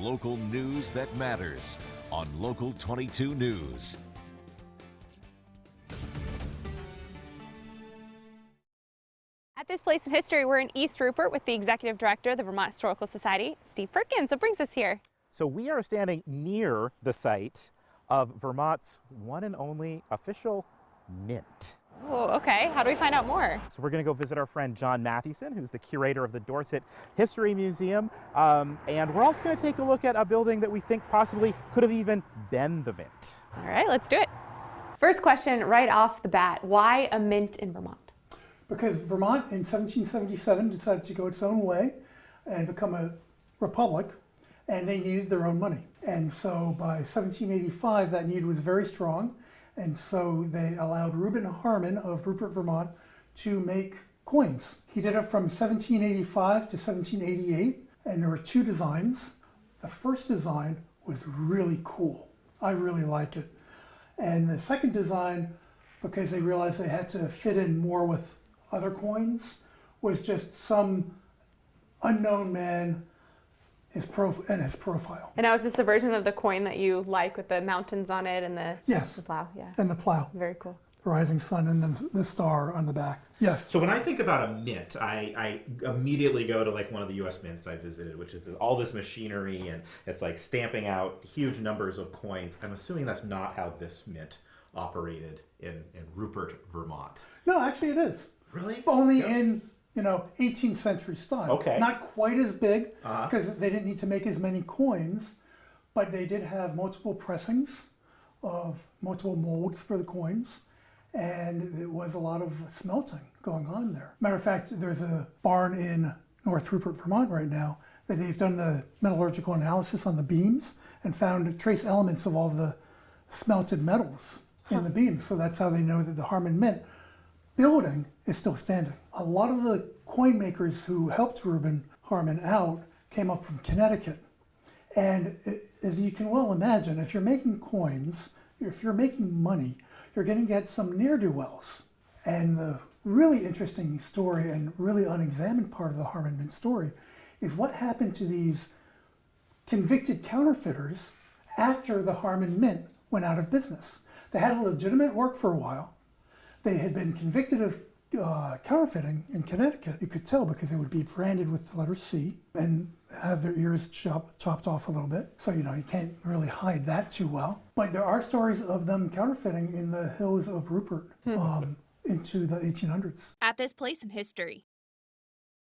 local news that matters on Local 22 News. At this place in history, we're in East Rupert with the Executive Director of the Vermont Historical Society, Steve Perkins. What brings us here? So we are standing near the site of Vermont's one and only official mint. Oh, okay. How do we find out more? So we're going to go visit our friend John Mathewson, who's the curator of the Dorset History Museum. And we're also going to take a look at a building that we think possibly could have even been the mint. All right, let's do it. First question right off the bat. Why a mint in Vermont? Because Vermont in 1777 decided to go its own way and become a republic, and they needed their own money. And so by 1785, that need was very strong, and so they allowed Reuben Harmon of Rupert, Vermont, to make coins. He did it from 1785 to 1788, and there were two designs. The first design was really cool. I really like it. And the second design, because they realized they had to fit in more with other coins, was just some unknown man, his profile. And now is this the version of the coin that you like with the mountains on it and the, yes, the plow? Yeah. And the plow. Very cool. The rising sun and then the star on the back. Yes. So when I think about a mint, I immediately go to like one of the U.S. mints I visited, which is all this machinery and it's like stamping out huge numbers of coins. I'm assuming that's not how this mint operated in Rupert, Vermont. No, actually it is. Really? Only in, 18th century style. Okay. Not quite as big, because they didn't need to make as many coins, but they did have multiple pressings of multiple molds for the coins, and there was a lot of smelting going on there. Matter of fact, there's a barn in North Rupert, Vermont right now that they've done the metallurgical analysis on the beams and found trace elements of all the smelted metals in the beams. So that's how they know that the Harmon Mint building is still standing. A lot of the coin makers who helped Reuben Harmon out came up from Connecticut. And as you can well imagine, if you're making coins, if you're making money, you're going to get some ne'er-do-wells. And the really interesting story and really unexamined part of the Harmon Mint story is what happened to these convicted counterfeiters after the Harmon Mint went out of business. They had a legitimate work for a while. They had been convicted of counterfeiting in Connecticut. You could tell because they would be branded with the letter C and have their ears chopped off a little bit. So, you can't really hide that too well. But there are stories of them counterfeiting in the hills of Rupert into the 1800s. At this place in history.